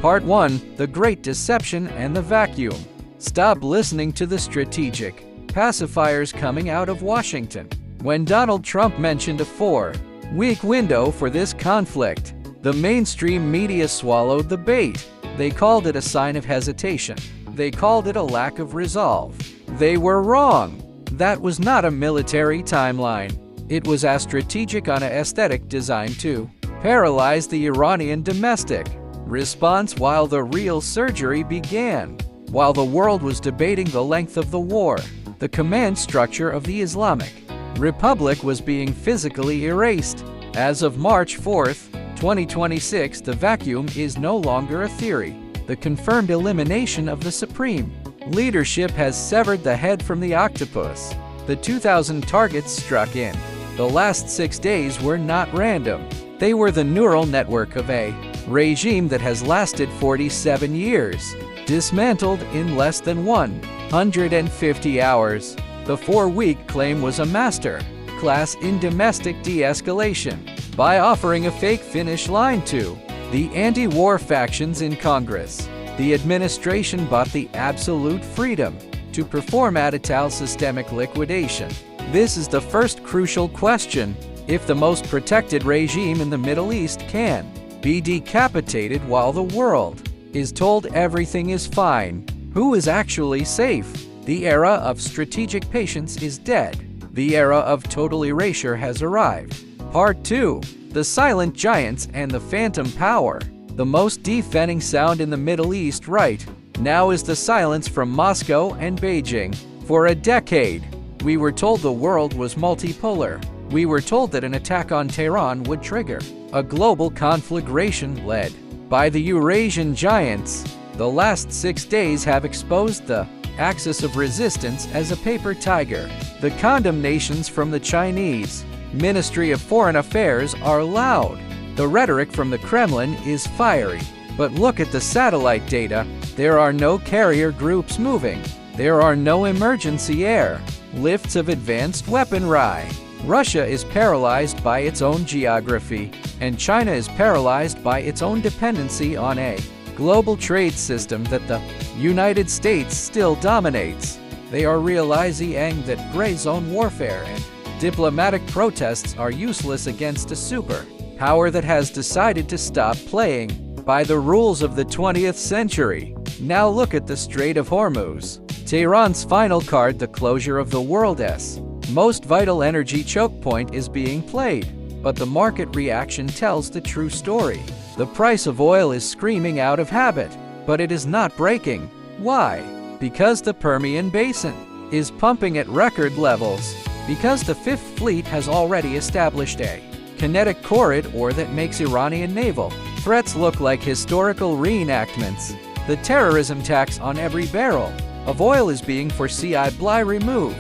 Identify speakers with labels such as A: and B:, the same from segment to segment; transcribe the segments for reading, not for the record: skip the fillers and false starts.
A: Part 1: The Great Deception and the Vacuum. Stop listening to the strategic pacifiers coming out of Washington. When Donald Trump mentioned a 4-week window for this conflict, the mainstream media swallowed the bait. They called it a sign of hesitation. They called it a lack of resolve. They were wrong. That was not a military timeline. It was as strategic on an aesthetic designed to paralyze the Iranian domestic response while the real surgery began. While the world was debating the length of the war, the command structure of the Islamic Republic was being physically erased. As of March 4, 2026, the vacuum is no longer a theory. The confirmed elimination of the supreme leadership has severed the head from the octopus. The 2,000 targets struck in the last 6 days were not random. They were the neural network of a regime that has lasted 47 years, dismantled in less than 150 hours. The 4-week claim was a master class in domestic de-escalation by offering a fake finish line to the anti-war factions in Congress. The administration bought the absolute freedom to perform total systemic liquidation. This is the first crucial question. If the most protected regime in the Middle East can be decapitated while the world is told everything is fine, who is actually safe? The era of strategic patience is dead. The era of total erasure has arrived. Part 2: The Silent Giants and the Phantom Power. The most deafening sound in the Middle East right now is the silence from Moscow and Beijing. For a decade, we were told the world was multipolar. We were told that an attack on Tehran would trigger a global conflagration led by the Eurasian giants. The last 6 days have exposed the axis of resistance as a paper tiger. The condemnations from the Chinese Ministry of Foreign Affairs are loud. The rhetoric from the Kremlin is fiery. But look at the satellite data. There are no carrier groups moving. There are no emergency air lifts of advanced weaponry. Russia is paralyzed by its own geography, and China is paralyzed by its own dependency on a global trade system that the United States still dominates. They are realizing that gray zone warfare and diplomatic protests are useless against a superpower that has decided to stop playing by the rules of the 20th century. Now look at the Strait of Hormuz. Tehran's final card, the closure of the world's most vital energy choke point, is being played. But the market reaction tells the true story. The price of oil is screaming out of habit, but it is not breaking. Why? Because the Permian Basin is pumping at record levels. Because the Fifth Fleet has already established a kinetic corridor that makes Iranian naval threats look like historical reenactments. The terrorism tax on every barrel of oil is being foreseeably removed.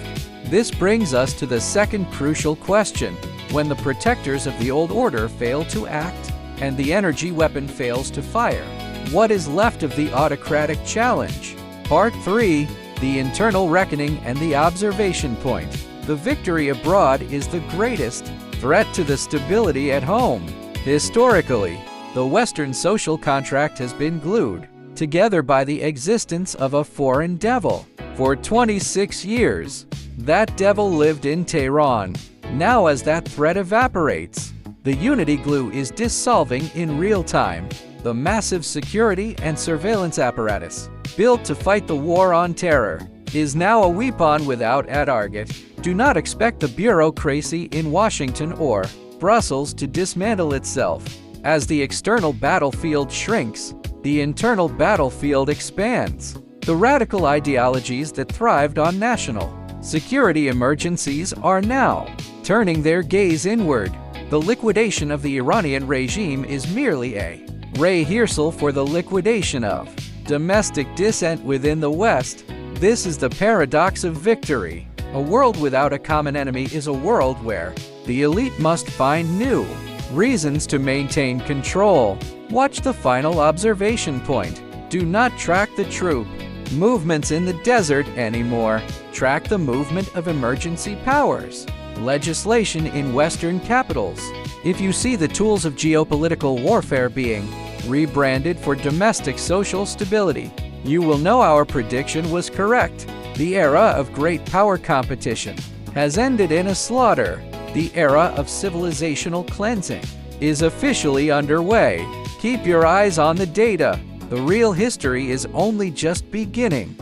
A: This brings us to the second crucial question. When the protectors of the old order fail to act, and the energy weapon fails to fire, what is left of the autocratic challenge? Part 3: The Internal Reckoning and the Observation Point. The victory abroad is the greatest threat to the stability at home. Historically, the Western social contract has been glued together by the existence of a foreign devil. For 26 years, that devil lived in Tehran. Now as that threat evaporates, the unity glue is dissolving in real time. The massive security and surveillance apparatus built to fight the war on terror is now a weapon without a target. Do not expect the bureaucracy in Washington or Brussels to dismantle itself. As the external battlefield shrinks, the internal battlefield expands. The radical ideologies that thrived on national security emergencies are now turning their gaze inward. The liquidation of the Iranian regime is merely a rehearsal for the liquidation of domestic dissent within the West. This is the paradox of victory. A world without a common enemy is a world where the elite must find new reasons to maintain control. Watch the final observation point. Do not track the troop movements in the desert anymore. Track the movement of emergency powers. Legislation in Western capitals. If you see the tools of geopolitical warfare being rebranded for domestic social stability. You will know our prediction was correct. The era of great power competition has ended in a slaughter. The era of civilizational cleansing is officially underway. Keep your eyes on the data. The real history is only just beginning.